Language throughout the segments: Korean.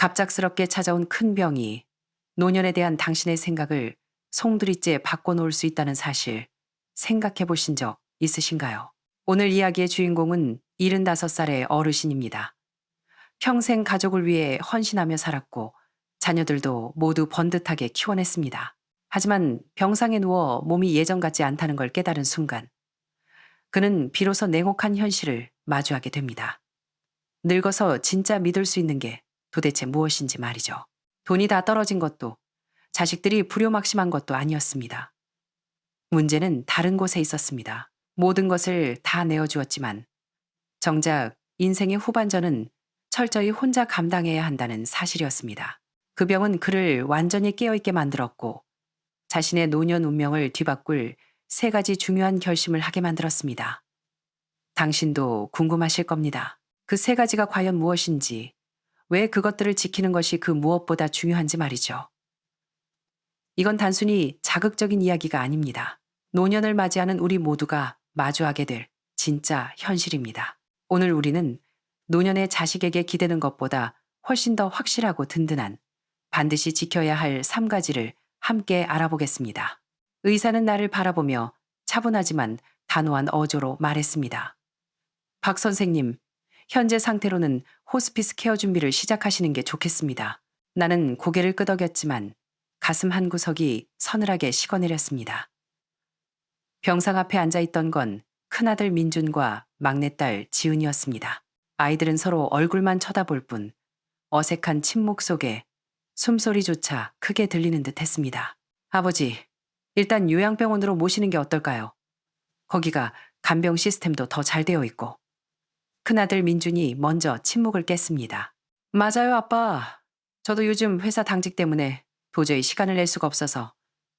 갑작스럽게 찾아온 큰 병이 노년에 대한 당신의 생각을 송두리째 바꿔놓을 수 있다는 사실 생각해 보신 적 있으신가요? 오늘 이야기의 주인공은 75살의 어르신입니다. 평생 가족을 위해 헌신하며 살았고 자녀들도 모두 번듯하게 키워냈습니다. 하지만 병상에 누워 몸이 예전 같지 않다는 걸 깨달은 순간 그는 비로소 냉혹한 현실을 마주하게 됩니다. 늙어서 진짜 믿을 수 있는 게 도대체 무엇인지 말이죠. 돈이 다 떨어진 것도 자식들이 불효막심한 것도 아니었습니다. 문제는 다른 곳에 있었습니다. 모든 것을 다 내어주었지만 정작 인생의 후반전은 철저히 혼자 감당해야 한다는 사실이었습니다. 그 병은 그를 완전히 깨어있게 만들었고 자신의 노년 운명을 뒤바꿀 3가지 중요한 결심을 하게 만들었습니다. 당신도 궁금하실 겁니다. 그 3가지가 과연 무엇인지, 왜 그것들을 지키는 것이 그 무엇보다 중요한지 말이죠. 이건 단순히 자극적인 이야기가 아닙니다. 노년을 맞이하는 우리 모두가 마주하게 될 진짜 현실입니다. 오늘 우리는 노년의 자식에게 기대는 것보다 훨씬 더 확실하고 든든한 반드시 지켜야 할 3가지를 함께 알아보겠습니다. 의사는 나를 바라보며 차분하지만 단호한 어조로 말했습니다. 박 선생님, 현재 상태로는 호스피스 케어 준비를 시작하시는 게 좋겠습니다. 나는 고개를 끄덕였지만 가슴 한 구석이 서늘하게 식어내렸습니다. 병상 앞에 앉아있던 건 큰아들 민준과 막내딸 지은이었습니다. 아이들은 서로 얼굴만 쳐다볼 뿐 어색한 침묵 속에 숨소리조차 크게 들리는 듯 했습니다. 아버지, 일단 요양병원으로 모시는 게 어떨까요? 거기가 간병 시스템도 더 잘 되어 있고. 큰아들 민준이 먼저 침묵을 깼습니다. 맞아요, 아빠. 저도 요즘 회사 당직 때문에 도저히 시간을 낼 수가 없어서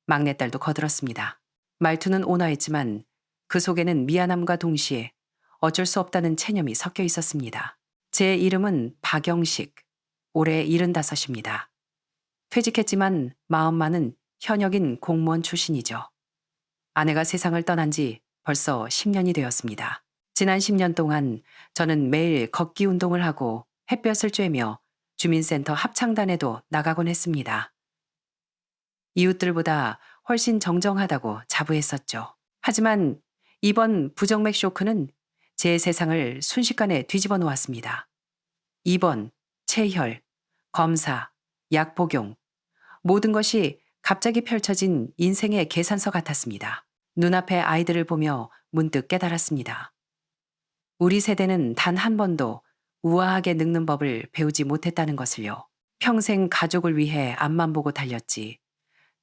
막내딸도 거들었습니다. 말투는 온화했지만 그 속에는 미안함과 동시에 어쩔 수 없다는 체념이 섞여 있었습니다. 제 이름은 박영식, 올해 75입니다. 퇴직했지만 마음만은 현역인 공무원 출신이죠. 아내가 세상을 떠난 지 벌써 10년이 되었습니다. 지난 10년 동안 저는 매일 걷기 운동을 하고 햇볕을 쬐며 주민센터 합창단에도 나가곤 했습니다. 이웃들보다 훨씬 정정하다고 자부했었죠. 하지만 이번 부정맥 쇼크는 제 세상을 순식간에 뒤집어 놓았습니다. 입원, 체혈, 검사, 약 복용, 모든 것이 갑자기 펼쳐진 인생의 계산서 같았습니다. 눈앞의 아이들을 보며 문득 깨달았습니다. 우리 세대는 단 한 번도 우아하게 늙는 법을 배우지 못했다는 것을요. 평생 가족을 위해 앞만 보고 달렸지.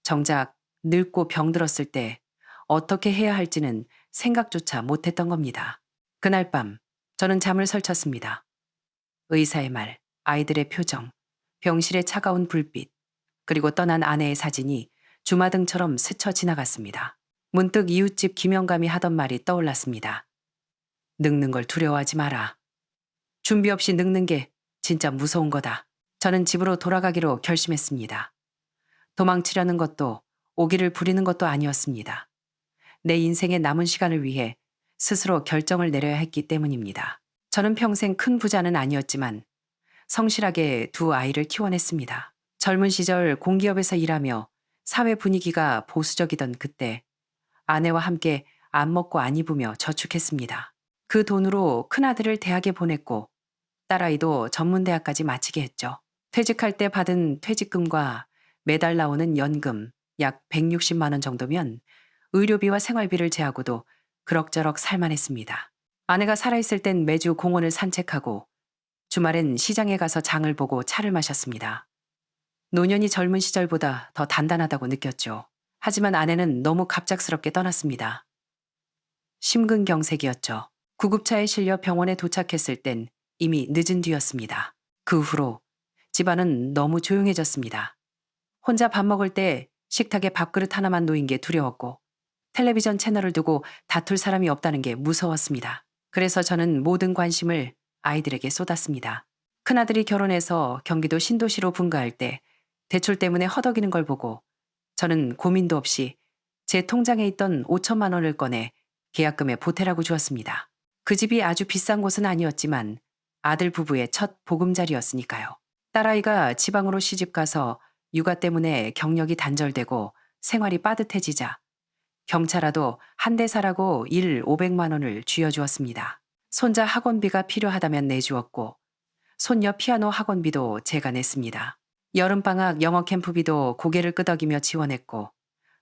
정작 늙고 병들었을 때 어떻게 해야 할지는 생각조차 못했던 겁니다. 그날 밤 저는 잠을 설쳤습니다. 의사의 말, 아이들의 표정, 병실의 차가운 불빛, 그리고 떠난 아내의 사진이 주마등처럼 스쳐 지나갔습니다. 문득 이웃집 김영감이 하던 말이 떠올랐습니다. 늙는 걸 두려워하지 마라. 준비 없이 늙는 게 진짜 무서운 거다. 저는 집으로 돌아가기로 결심했습니다. 도망치려는 것도 오기를 부리는 것도 아니었습니다. 내 인생의 남은 시간을 위해 스스로 결정을 내려야 했기 때문입니다. 저는 평생 큰 부자는 아니었지만 성실하게 2 아이를 키워냈습니다. 젊은 시절 공기업에서 일하며 사회 분위기가 보수적이던 그때 아내와 함께 안 먹고 안 입으며 저축했습니다. 그 돈으로 큰아들을 대학에 보냈고 딸아이도 전문대학까지 마치게 했죠. 퇴직할 때 받은 퇴직금과 매달 나오는 연금 약 160만 원 정도면 의료비와 생활비를 제하고도 그럭저럭 살만했습니다. 아내가 살아있을 땐 매주 공원을 산책하고 주말엔 시장에 가서 장을 보고 차를 마셨습니다. 노년이 젊은 시절보다 더 단단하다고 느꼈죠. 하지만 아내는 너무 갑작스럽게 떠났습니다. 심근경색이었죠. 구급차에 실려 병원에 도착했을 땐 이미 늦은 뒤였습니다. 그 후로 집안은 너무 조용해졌습니다. 혼자 밥 먹을 때 식탁에 밥그릇 하나만 놓인 게 두려웠고 텔레비전 채널을 두고 다툴 사람이 없다는 게 무서웠습니다. 그래서 저는 모든 관심을 아이들에게 쏟았습니다. 큰아들이 결혼해서 경기도 신도시로 분가할 때 대출 때문에 허덕이는 걸 보고 저는 고민도 없이 제 통장에 있던 5천만 원을 꺼내 계약금에 보태라고 주었습니다. 그 집이 아주 비싼 곳은 아니었지만 아들 부부의 첫 보금자리였으니까요. 딸아이가 지방으로 시집가서 육아 때문에 경력이 단절되고 생활이 빠듯해지자 경차라도 한 대 사라고 일 500만 원을 쥐어주었습니다. 손자 학원비가 필요하다면 내주었고 손녀 피아노 학원비도 제가 냈습니다. 여름방학 영어 캠프비도 고개를 끄덕이며 지원했고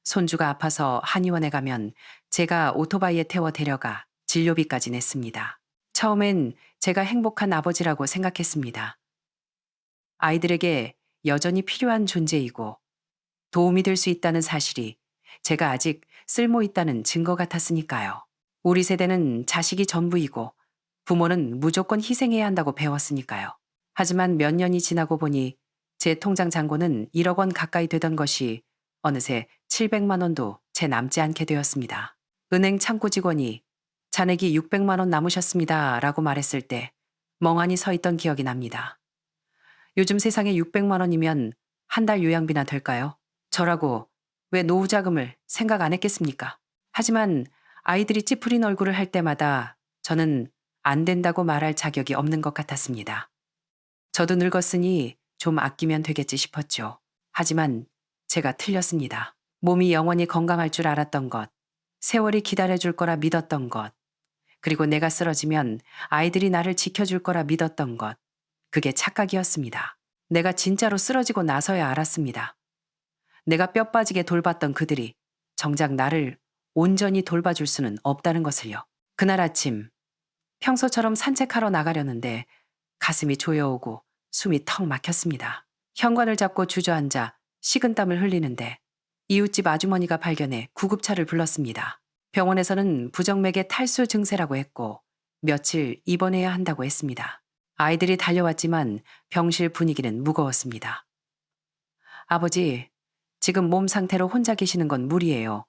손주가 아파서 한의원에 가면 제가 오토바이에 태워 데려가 진료비까지 냈습니다. 처음엔 제가 행복한 아버지라고 생각했습니다. 아이들에게 여전히 필요한 존재이고 도움이 될 수 있다는 사실이 제가 아직 쓸모 있다는 증거 같았으니까요. 우리 세대는 자식이 전부이고 부모는 무조건 희생해야 한다고 배웠으니까요. 하지만 몇 년이 지나고 보니 제 통장 잔고는 1억 원 가까이 되던 것이 어느새 700만 원도 채 남지 않게 되었습니다. 은행 창구 직원이 잔액이 600만 원 남으셨습니다 라고 말했을 때 멍하니 서 있던 기억이 납니다. 요즘 세상에 600만 원이면 한 달 요양비나 될까요? 저라고 왜 노후 자금을 생각 안 했겠습니까? 하지만 아이들이 찌푸린 얼굴을 할 때마다 저는 안 된다고 말할 자격이 없는 것 같았습니다. 저도 늙었으니 좀 아끼면 되겠지 싶었죠. 하지만 제가 틀렸습니다. 몸이 영원히 건강할 줄 알았던 것, 세월이 기다려줄 거라 믿었던 것, 그리고 내가 쓰러지면 아이들이 나를 지켜줄 거라 믿었던 것, 그게 착각이었습니다. 내가 진짜로 쓰러지고 나서야 알았습니다. 내가 뼈 빠지게 돌봤던 그들이 정작 나를 온전히 돌봐줄 수는 없다는 것을요. 그날 아침 평소처럼 산책하러 나가려는데 가슴이 조여오고 숨이 턱 막혔습니다. 현관을 잡고 주저앉아 식은땀을 흘리는데 이웃집 아주머니가 발견해 구급차를 불렀습니다. 병원에서는 부정맥의 탈수 증세라고 했고 며칠 입원해야 한다고 했습니다. 아이들이 달려왔지만 병실 분위기는 무거웠습니다. 아버지, 지금 몸 상태로 혼자 계시는 건 무리예요.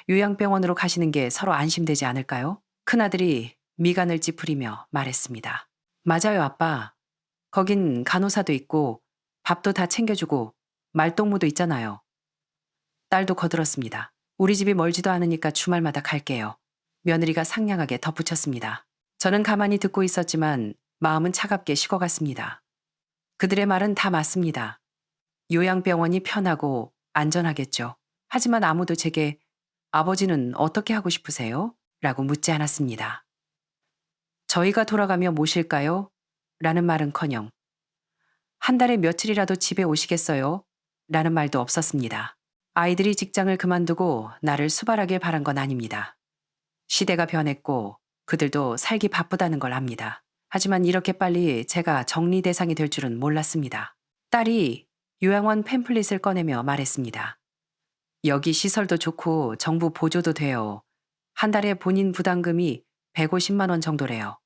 요양병원으로 가시는 게 서로 안심되지 않을까요? 큰아들이 미간을 찌푸리며 말했습니다. 맞아요, 아빠. 거긴 간호사도 있고 밥도 다 챙겨주고 말동무도 있잖아요. 딸도 거들었습니다. 우리 집이 멀지도 않으니까 주말마다 갈게요. 며느리가 상냥하게 덧붙였습니다. 저는 가만히 듣고 있었지만 마음은 차갑게 식어갔습니다. 그들의 말은 다 맞습니다. 요양병원이 편하고 안전하겠죠. 하지만 아무도 제게 아버지는 어떻게 하고 싶으세요? 라고 묻지 않았습니다. 저희가 돌아가며 모실까요? 라는 말은커녕 한 달에 며칠이라도 집에 오시겠어요? 라는 말도 없었습니다. 아이들이 직장을 그만두고 나를 수발하길 바란 건 아닙니다. 시대가 변했고 그들도 살기 바쁘다는 걸 압니다. 하지만 이렇게 빨리 제가 정리 대상이 될 줄은 몰랐습니다. 딸이 요양원 팸플릿을 꺼내며 말했습니다. 여기 시설도 좋고 정부 보조도 돼요. 한 달에 본인 부담금이 150만 원 정도래요.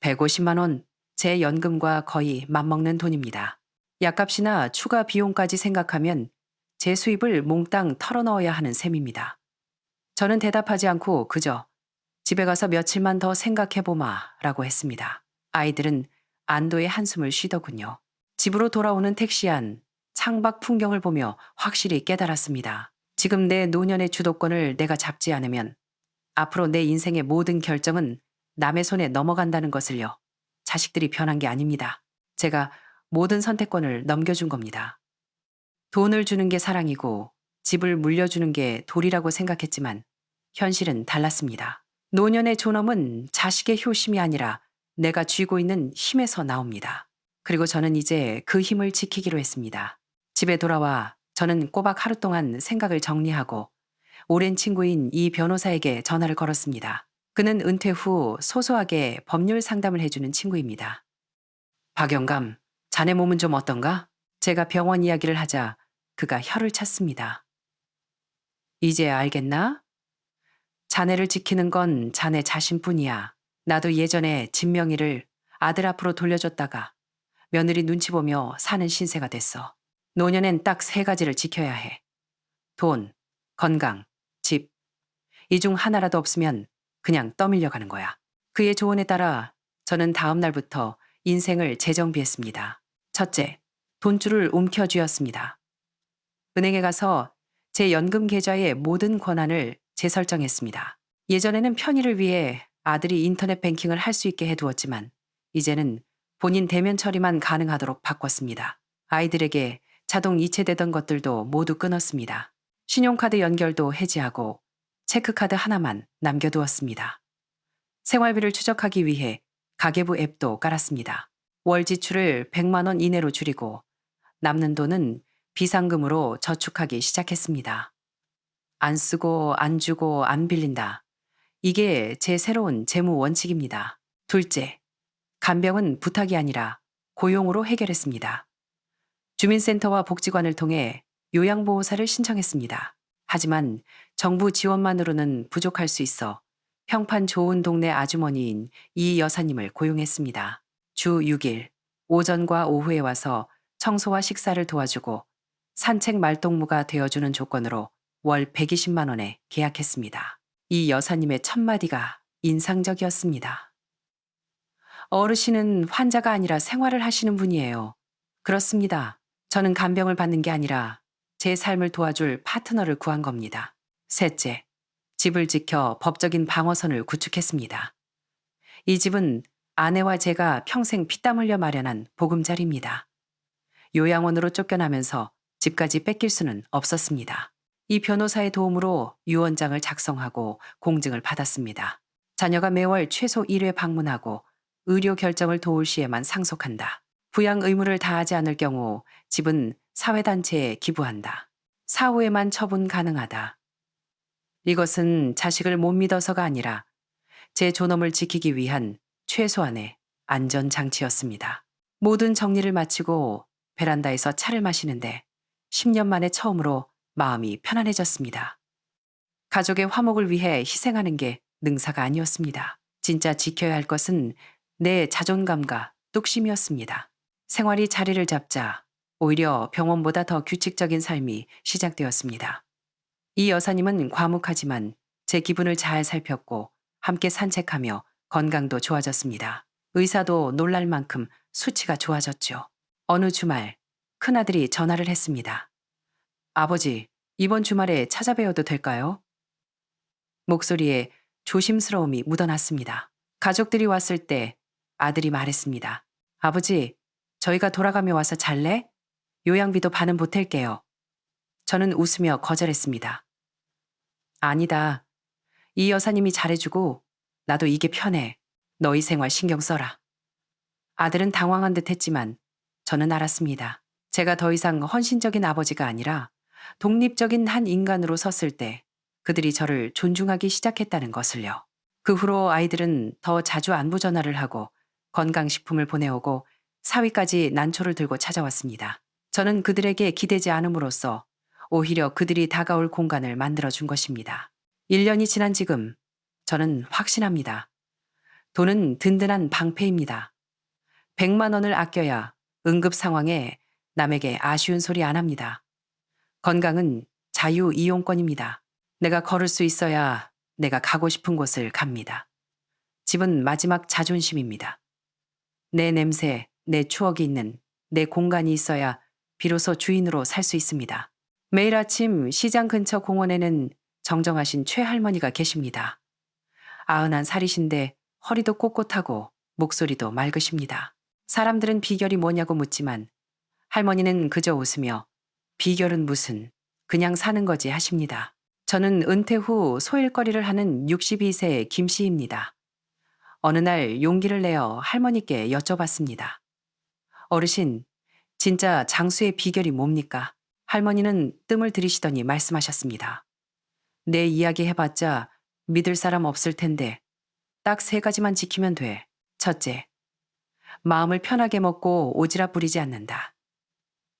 150만 원, 제 연금과 거의 맞먹는 돈입니다. 약값이나 추가 비용까지 생각하면 제 수입을 몽땅 털어넣어야 하는 셈입니다. 저는 대답하지 않고 그저 집에 가서 며칠만 더 생각해보마 라고 했습니다. 아이들은 안도의 한숨을 쉬더군요. 집으로 돌아오는 택시 안 창밖 풍경을 보며 확실히 깨달았습니다. 지금 내 노년의 주도권을 내가 잡지 않으면 앞으로 내 인생의 모든 결정은 남의 손에 넘어간다는 것을요. 자식들이 변한 게 아닙니다. 제가 모든 선택권을 넘겨준 겁니다. 돈을 주는 게 사랑이고 집을 물려주는 게 도리라고 생각했지만 현실은 달랐습니다. 노년의 존엄은 자식의 효심이 아니라 내가 쥐고 있는 힘에서 나옵니다. 그리고 저는 이제 그 힘을 지키기로 했습니다. 집에 돌아와 저는 꼬박 하루 동안 생각을 정리하고 오랜 친구인 이 변호사에게 전화를 걸었습니다. 그는 은퇴 후 소소하게 법률 상담을 해주는 친구입니다. 박영감, 자네 몸은 좀 어떤가? 제가 병원 이야기를 하자 그가 혀를 찼습니다. 이제 알겠나? 자네를 지키는 건 자네 자신뿐이야. 나도 예전에 진명이를 아들 앞으로 돌려줬다가 며느리 눈치 보며 사는 신세가 됐어. 노년엔 딱 3가지를 지켜야 해. 돈, 건강, 집. 이 중 하나라도 없으면 그냥 떠밀려 가는 거야. 그의 조언에 따라 저는 다음 날부터 인생을 재정비했습니다. 첫째, 돈줄을 움켜쥐었습니다. 은행에 가서 제 연금 계좌의 모든 권한을 재설정했습니다. 예전에는 편의를 위해 아들이 인터넷 뱅킹을 할 수 있게 해두었지만 이제는 본인 대면 처리만 가능하도록 바꿨습니다. 아이들에게 자동 이체되던 것들도 모두 끊었습니다. 신용카드 연결도 해지하고 체크카드 하나만 남겨두었습니다. 생활비를 추적하기 위해 가계부 앱도 깔았습니다. 월 지출을 100만 원 이내로 줄이고 남는 돈은 비상금으로 저축하기 시작했습니다. 안 쓰고 안 주고 안 빌린다. 이게 제 새로운 재무 원칙입니다. 둘째, 간병은 부탁이 아니라 고용으로 해결했습니다. 주민센터와 복지관을 통해 요양보호사를 신청했습니다. 하지만 정부 지원만으로는 부족할 수 있어 평판 좋은 동네 아주머니인 이 여사님을 고용했습니다. 주 6일, 오전과 오후에 와서 청소와 식사를 도와주고 산책 말동무가 되어주는 조건으로 월 120만 원에 계약했습니다. 이 여사님의 첫마디가 인상적이었습니다. 어르신은 환자가 아니라 생활을 하시는 분이에요. 그렇습니다. 저는 간병을 받는 게 아니라 제 삶을 도와줄 파트너를 구한 겁니다. 셋째, 집을 지켜 법적인 방어선을 구축했습니다. 이 집은 아내와 제가 평생 피땀 흘려 마련한 보금자리입니다. 요양원으로 쫓겨나면서 집까지 뺏길 수는 없었습니다. 이 변호사의 도움으로 유언장을 작성하고 공증을 받았습니다. 자녀가 매월 최소 1회 방문하고 의료 결정을 도울 시에만 상속한다. 부양 의무를 다하지 않을 경우 집은 사회단체에 기부한다. 사후에만 처분 가능하다. 이것은 자식을 못 믿어서가 아니라 제 존엄을 지키기 위한 최소한의 안전장치였습니다. 모든 정리를 마치고 베란다에서 차를 마시는데 10년 만에 처음으로 마음이 편안해졌습니다. 가족의 화목을 위해 희생하는 게 능사가 아니었습니다. 진짜 지켜야 할 것은 내 자존감과 뚝심이었습니다. 생활이 자리를 잡자 오히려 병원보다 더 규칙적인 삶이 시작되었습니다. 이 여사님은 과묵하지만 제 기분을 잘 살폈고 함께 산책하며 건강도 좋아졌습니다. 의사도 놀랄 만큼 수치가 좋아졌죠. 어느 주말 큰아들이 전화를 했습니다. 아버지, 이번 주말에 찾아뵈어도 될까요? 목소리에 조심스러움이 묻어났습니다. 가족들이 왔을 때 아들이 말했습니다. 아버지, 저희가 돌아가며 와서 잘래? 요양비도 반은 보탤게요. 저는 웃으며 거절했습니다. 아니다. 이 여사님이 잘해주고 나도 이게 편해. 너희 생활 신경 써라. 아들은 당황한 듯 했지만 저는 알았습니다. 제가 더 이상 헌신적인 아버지가 아니라 독립적인 한 인간으로 섰을 때 그들이 저를 존중하기 시작했다는 것을요. 그 후로 아이들은 더 자주 안부 전화를 하고 건강식품을 보내오고 사위까지 난초를 들고 찾아왔습니다. 저는 그들에게 기대지 않음으로써 오히려 그들이 다가올 공간을 만들어준 것입니다. 1년이 지난 지금 저는 확신합니다. 돈은 든든한 방패입니다. 100만 원을 아껴야 응급 상황에 남에게 아쉬운 소리 안 합니다. 건강은 자유 이용권입니다. 내가 걸을 수 있어야 내가 가고 싶은 곳을 갑니다. 집은 마지막 자존심입니다. 내 냄새, 내 추억이 있는 내 공간이 있어야 비로소 주인으로 살 수 있습니다. 매일 아침 시장 근처 공원에는 정정하신 최할머니가 계십니다. 91살이신데 허리도 꼿꼿하고 목소리도 맑으십니다. 사람들은 비결이 뭐냐고 묻지만 할머니는 그저 웃으며 비결은 무슨, 그냥 사는 거지 하십니다. 저는 은퇴 후 소일거리를 하는 62세 김씨입니다. 어느 날 용기를 내어 할머니께 여쭤봤습니다. 어르신, 진짜 장수의 비결이 뭡니까? 할머니는 뜸을 들이시더니 말씀하셨습니다. 내 이야기 해봤자 믿을 사람 없을 텐데 딱 3가지만 지키면 돼. 첫째, 마음을 편하게 먹고 오지랖 부리지 않는다.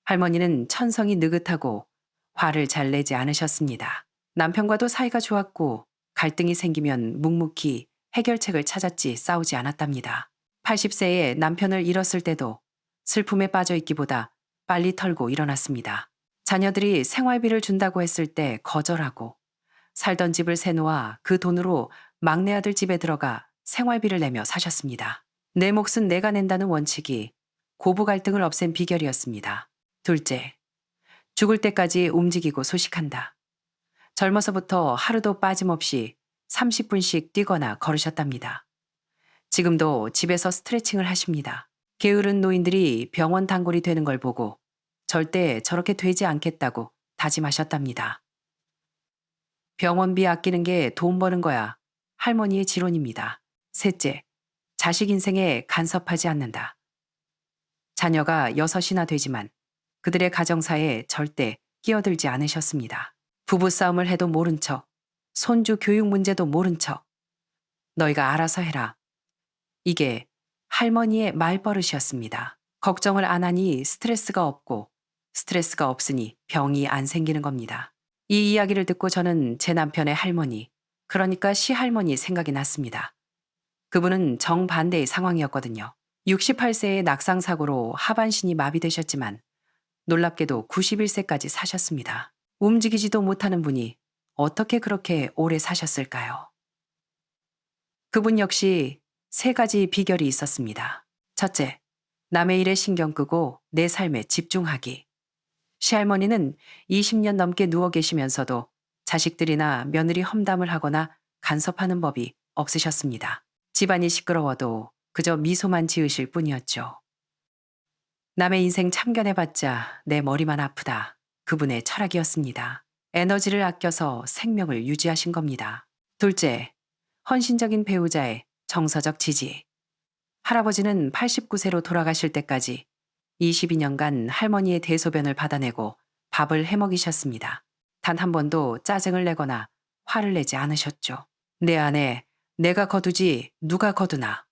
할머니는 천성이 느긋하고 화를 잘 내지 않으셨습니다. 남편과도 사이가 좋았고 갈등이 생기면 묵묵히 해결책을 찾았지 싸우지 않았답니다. 80세에 남편을 잃었을 때도 슬픔에 빠져 있기보다 빨리 털고 일어났습니다. 자녀들이 생활비를 준다고 했을 때 거절하고 살던 집을 세놓아 그 돈으로 막내 아들 집에 들어가 생활비를 내며 사셨습니다. 내 몫은 내가 낸다는 원칙이 고부 갈등을 없앤 비결이었습니다. 둘째, 죽을 때까지 움직이고 소식한다. 젊어서부터 하루도 빠짐없이 30분씩 뛰거나 걸으셨답니다. 지금도 집에서 스트레칭을 하십니다. 게으른 노인들이 병원 단골이 되는 걸 보고 절대 저렇게 되지 않겠다고 다짐하셨답니다. 병원비 아끼는 게 돈 버는 거야. 할머니의 지론입니다. 셋째, 자식 인생에 간섭하지 않는다. 자녀가 여섯이나 되지만 그들의 가정사에 절대 끼어들지 않으셨습니다. 부부싸움을 해도 모른 척, 손주 교육 문제도 모른 척, 너희가 알아서 해라. 이게 할머니의 말버릇이었습니다. 걱정을 안 하니 스트레스가 없고 스트레스가 없으니 병이 안 생기는 겁니다. 이 이야기를 듣고 저는 제 남편의 할머니, 그러니까 시할머니 생각이 났습니다. 그분은 정반대의 상황이었거든요. 68세의 낙상사고로 하반신이 마비되셨지만 놀랍게도 91세까지 사셨습니다. 움직이지도 못하는 분이 어떻게 그렇게 오래 사셨을까요? 그분 역시 세 가지 비결이 있었습니다. 첫째, 남의 일에 신경 끄고 내 삶에 집중하기. 시할머니는 20년 넘게 누워 계시면서도 자식들이나 며느리 험담을 하거나 간섭하는 법이 없으셨습니다. 집안이 시끄러워도 그저 미소만 지으실 뿐이었죠. 남의 인생 참견해봤자 내 머리만 아프다. 그분의 철학이었습니다. 에너지를 아껴서 생명을 유지하신 겁니다. 둘째, 헌신적인 배우자의 정서적 지지. 할아버지는 89세로 돌아가실 때까지 22년간 할머니의 대소변을 받아내고 밥을 해먹이셨습니다. 단 한 번도 짜증을 내거나 화를 내지 않으셨죠. 내 안에 내가 거두지 누가 거두나.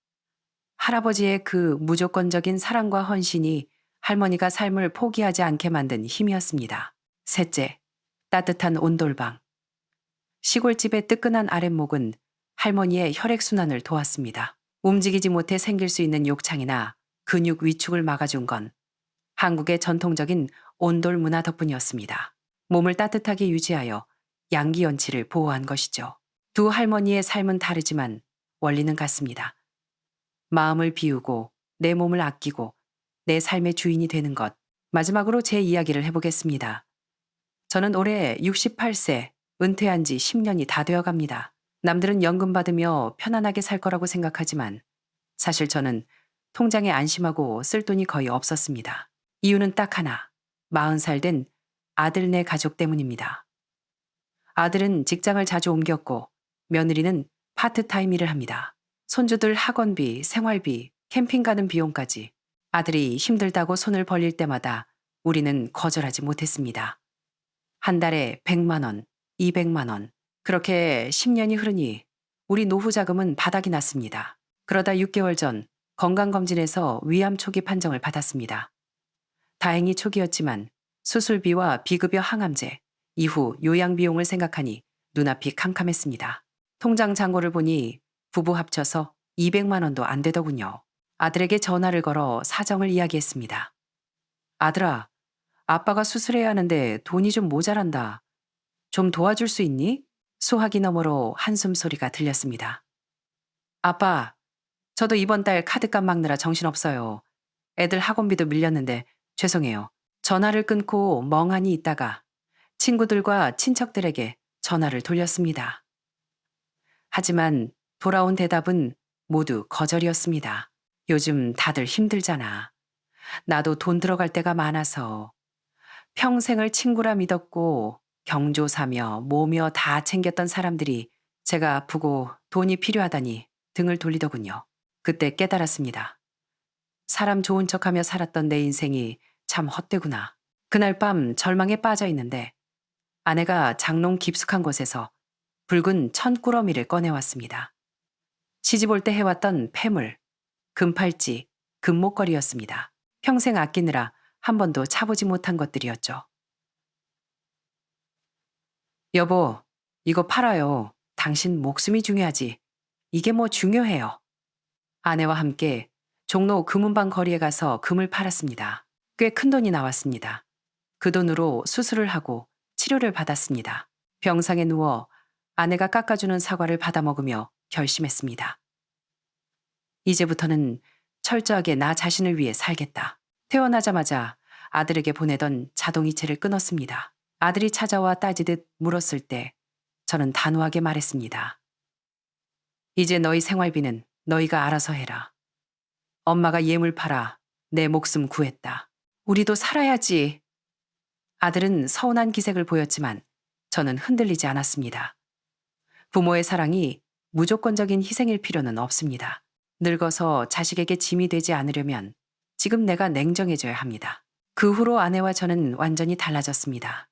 할아버지의 그 무조건적인 사랑과 헌신이 할머니가 삶을 포기하지 않게 만든 힘이었습니다. 셋째, 따뜻한 온돌방. 시골집의 뜨끈한 아랫목은 할머니의 혈액순환을 도왔습니다. 움직이지 못해 생길 수 있는 욕창이나 근육 위축을 막아준 건 한국의 전통적인 온돌 문화 덕분이었습니다. 몸을 따뜻하게 유지하여 양기연치를 보호한 것이죠. 두 할머니의 삶은 다르지만 원리는 같습니다. 마음을 비우고 내 몸을 아끼고 내 삶의 주인이 되는 것. 마지막으로 제 이야기를 해보겠습니다. 저는 올해 68세, 은퇴한 지 10년이 다 되어갑니다. 남들은 연금 받으며 편안하게 살 거라고 생각하지만 사실 저는 통장에 안심하고 쓸 돈이 거의 없었습니다. 이유는 딱 하나, 40살 된 아들네 가족 때문입니다. 아들은 직장을 자주 옮겼고 며느리는 파트타임 일을 합니다. 손주들 학원비, 생활비, 캠핑 가는 비용까지 아들이 힘들다고 손을 벌릴 때마다 우리는 거절하지 못했습니다. 한 달에 100만 원, 200만 원. 그렇게 10년이 흐르니 우리 노후 자금은 바닥이 났습니다. 그러다 6개월 전 건강검진에서 위암 초기 판정을 받았습니다. 다행히 초기였지만 수술비와 비급여 항암제, 이후 요양 비용을 생각하니 눈앞이 캄캄했습니다. 통장 잔고를 보니 부부 합쳐서 200만 원도 안 되더군요. 아들에게 전화를 걸어 사정을 이야기했습니다. 아들아, 아빠가 수술해야 하는데 돈이 좀 모자란다. 좀 도와줄 수 있니? 소화기 너머로 한숨 소리가 들렸습니다. 아빠, 저도 이번 달 카드값 막느라 정신없어요. 애들 학원비도 밀렸는데 죄송해요. 전화를 끊고 멍하니 있다가 친구들과 친척들에게 전화를 돌렸습니다. 하지만 돌아온 대답은 모두 거절이었습니다. 요즘 다들 힘들잖아. 나도 돈 들어갈 때가 많아서 평생을 친구라 믿었고 경조사며 모며 다 챙겼던 사람들이 제가 아프고 돈이 필요하다니 등을 돌리더군요. 그때 깨달았습니다. 사람 좋은 척하며 살았던 내 인생이 참 헛되구나. 그날 밤 절망에 빠져 있는데 아내가 장롱 깊숙한 곳에서 붉은 천꾸러미를 꺼내왔습니다. 시집 올 때 해왔던 폐물, 금팔찌, 금목걸이였습니다. 평생 아끼느라 한 번도 차보지 못한 것들이었죠. 여보, 이거 팔아요. 당신 목숨이 중요하지. 이게 뭐 중요해요. 아내와 함께 종로 금은방 거리에 가서 금을 팔았습니다. 꽤 큰 돈이 나왔습니다. 그 돈으로 수술을 하고 치료를 받았습니다. 병상에 누워 아내가 깎아주는 사과를 받아 먹으며 결심했습니다. 이제부터는 철저하게 나 자신을 위해 살겠다. 태어나자마자 아들에게 보내던 자동이체를 끊었습니다. 아들이 찾아와 따지듯 물었을 때 저는 단호하게 말했습니다. 이제 너희 생활비는 너희가 알아서 해라. 엄마가 예물 팔아 내 목숨 구했다. 우리도 살아야지. 아들은 서운한 기색을 보였지만 저는 흔들리지 않았습니다. 부모의 사랑이 무조건적인 희생일 필요는 없습니다. 늙어서 자식에게 짐이 되지 않으려면 지금 내가 냉정해져야 합니다. 그 후로 아내와 저는 완전히 달라졌습니다.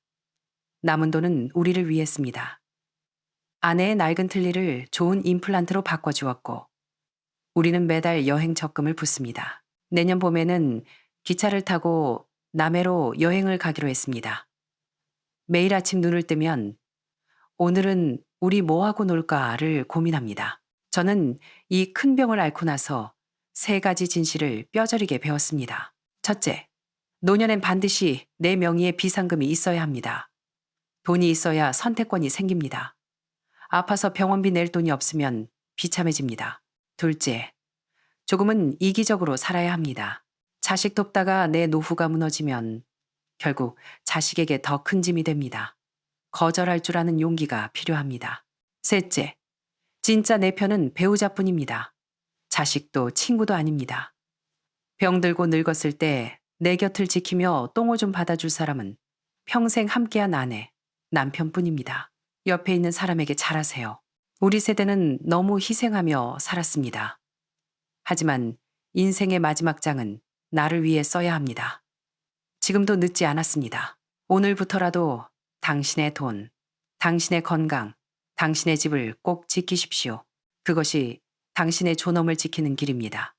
남은 돈은 우리를 위해 씁니다. 아내의 낡은 틀니를 좋은 임플란트로 바꿔주었고 우리는 매달 여행 적금을 붓습니다. 내년 봄에는 기차를 타고 남해로 여행을 가기로 했습니다. 매일 아침 눈을 뜨면 오늘은 우리 뭐하고 놀까를 고민합니다. 저는 이 큰 병을 앓고 나서 3가지 진실을 뼈저리게 배웠습니다. 첫째, 노년엔 반드시 내 명의의 비상금이 있어야 합니다. 돈이 있어야 선택권이 생깁니다. 아파서 병원비 낼 돈이 없으면 비참해집니다. 둘째, 조금은 이기적으로 살아야 합니다. 자식 돕다가 내 노후가 무너지면 결국 자식에게 더 큰 짐이 됩니다. 거절할 줄 아는 용기가 필요합니다. 셋째, 진짜 내 편은 배우자뿐입니다. 자식도 친구도 아닙니다. 병들고 늙었을 때 내 곁을 지키며 똥오줌 받아줄 사람은 평생 함께한 아내, 남편뿐입니다. 옆에 있는 사람에게 잘하세요. 우리 세대는 너무 희생하며 살았습니다. 하지만 인생의 마지막 장은 나를 위해 써야 합니다. 지금도 늦지 않았습니다. 오늘부터라도 당신의 돈, 당신의 건강, 당신의 집을 꼭 지키십시오. 그것이 당신의 존엄을 지키는 길입니다.